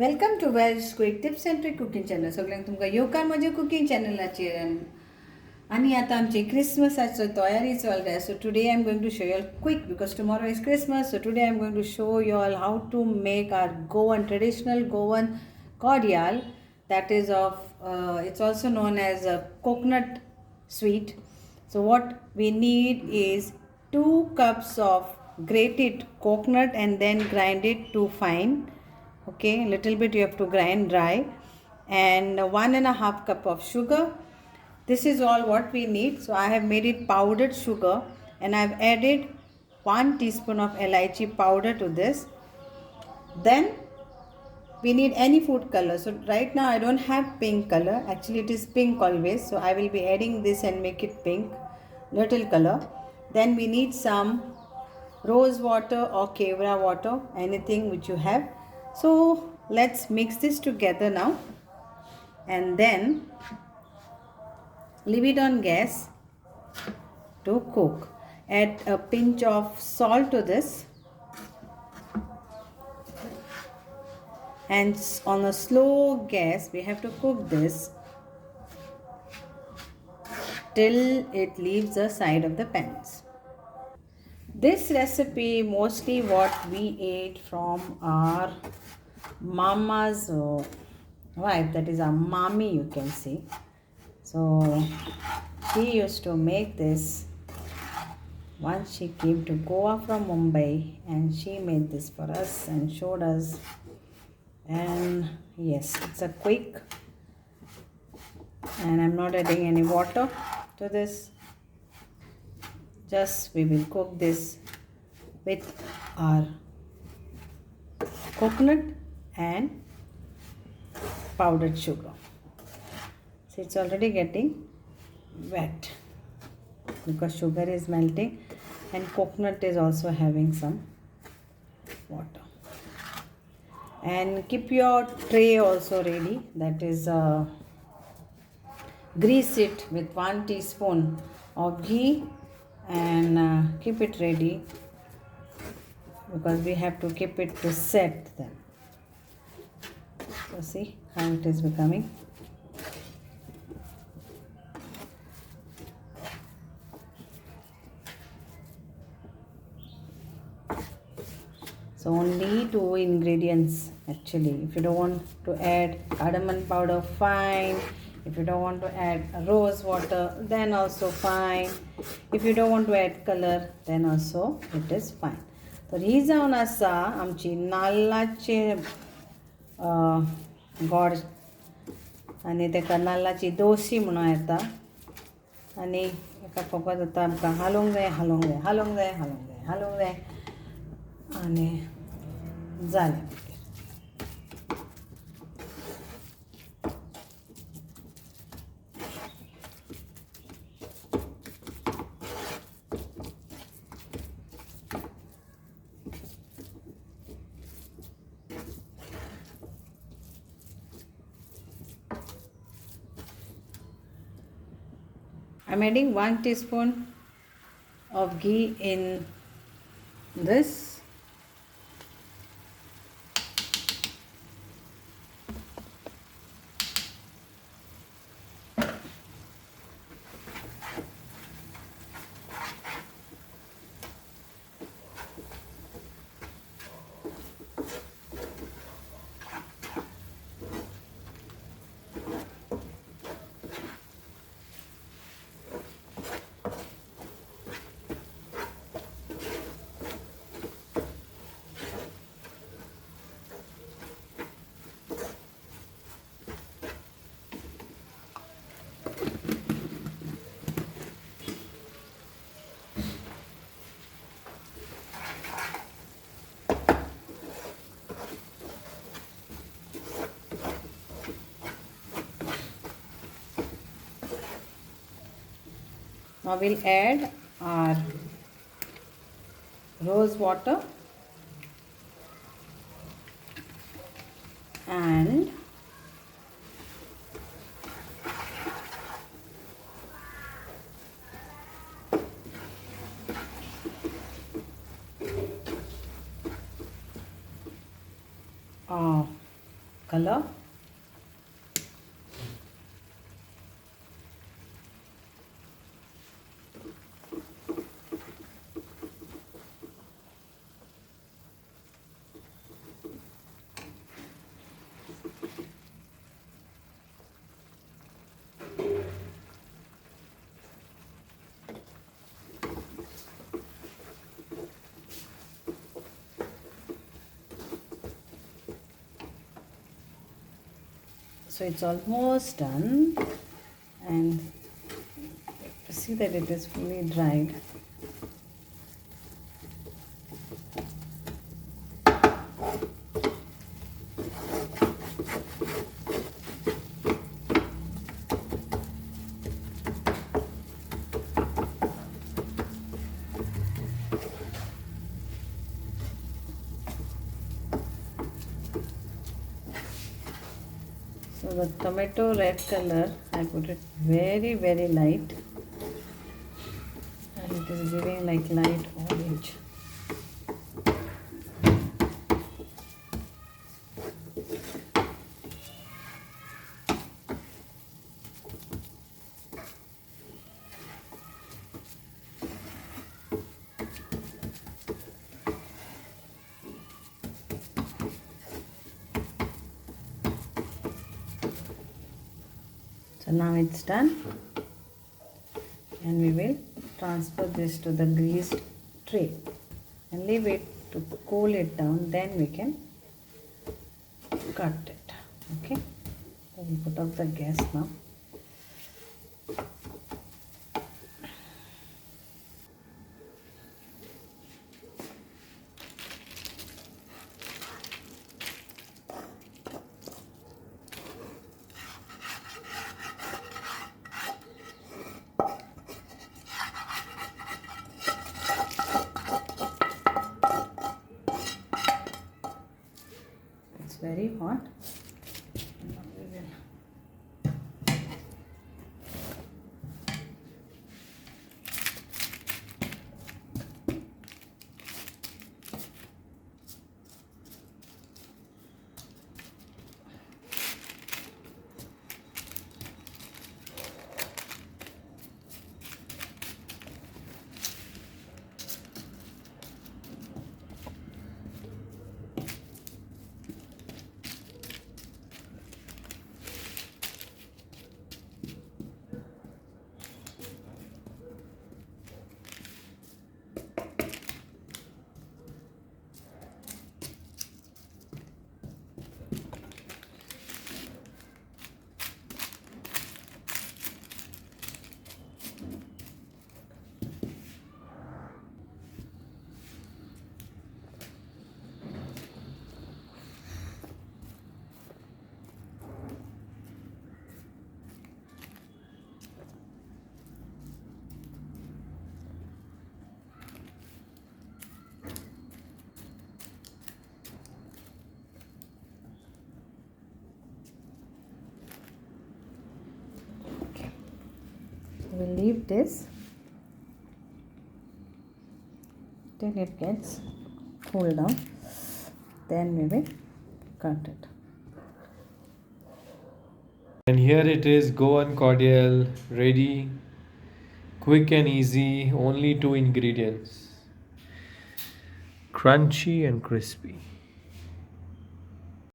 Welcome to veg quick tips and trick cooking channel. सगळ्यांक तुमकां येवकार म्हज्या कुकिंग चॅनलाचेर. आनी आतां आमची क्रिसमसाची तयारी चलता. So today I am going to show you all quick because tomorrow is Christmas. So today I am going to show you all how to make our Goan traditional Goan Cordial. That is it's also known as a coconut sweet. So what we need is 2 cups of grated coconut and then grind it to fine. Okay, little bit you have to grind dry, and 1.5 cup of sugar. This is all what we need. So I have made it powdered sugar, and I've added 1 teaspoon of elaichi powder to this. Then we need any food color. So right now I don't have pink color, actually it is pink always, so I will be adding this and make it pink little color. Then we need some rose water or kevra water, anything which you have. So let's mix this together now, and then leave it on gas to cook. Add a pinch of salt to this, and on a slow gas we have to cook this till it leaves the side of the pans. This recipe mostly what we ate from our mama's wife, that is our mommy, you can see. So she used to make this once she came to Goa from Mumbai, and she made this for us and showed us. And yes, it's a quick, and I'm not adding any water to this. Just we will cook this with our coconut and powdered sugar. So it's already getting wet because sugar is melting and coconut is also having some water. And keep your tray also ready, that is grease it with 1 teaspoon of ghee, and keep it ready because we have to keep it to set then. So see how it is becoming. So only 2 ingredients actually. If you don't want to add cardamom powder, fine. If you don't want to add rose water, then also fine. If you don't want to add color, then also it is fine. तर ही जावन आसा आमची नाल्लाचे गोड, आनी तेका नाल्लाची दोशी म्हणून येता, आनी एका फकत जाता आमकां हालोवंक जाय हालोवंक जाय हालोवंक जाय हालोवंक जाय हालोवंक जाय, आनी जालें. I'm adding 1 teaspoon of ghee in this. Now we'll add our rose water and color. So it's almost done, and see that it is fully dried. So the tomato red color, I put it very light, and it is giving like light orange. So now it's done, and we will transfer this to the greased tray and leave it to cool it down, then we can cut it. Okay, so we'll put off the gas now. It's very hot. Now we will we'll leave this till it gets cooled down, then we will cut it. And here it is, Goan Cordial, ready, quick and easy, only 2 ingredients. Crunchy and crispy.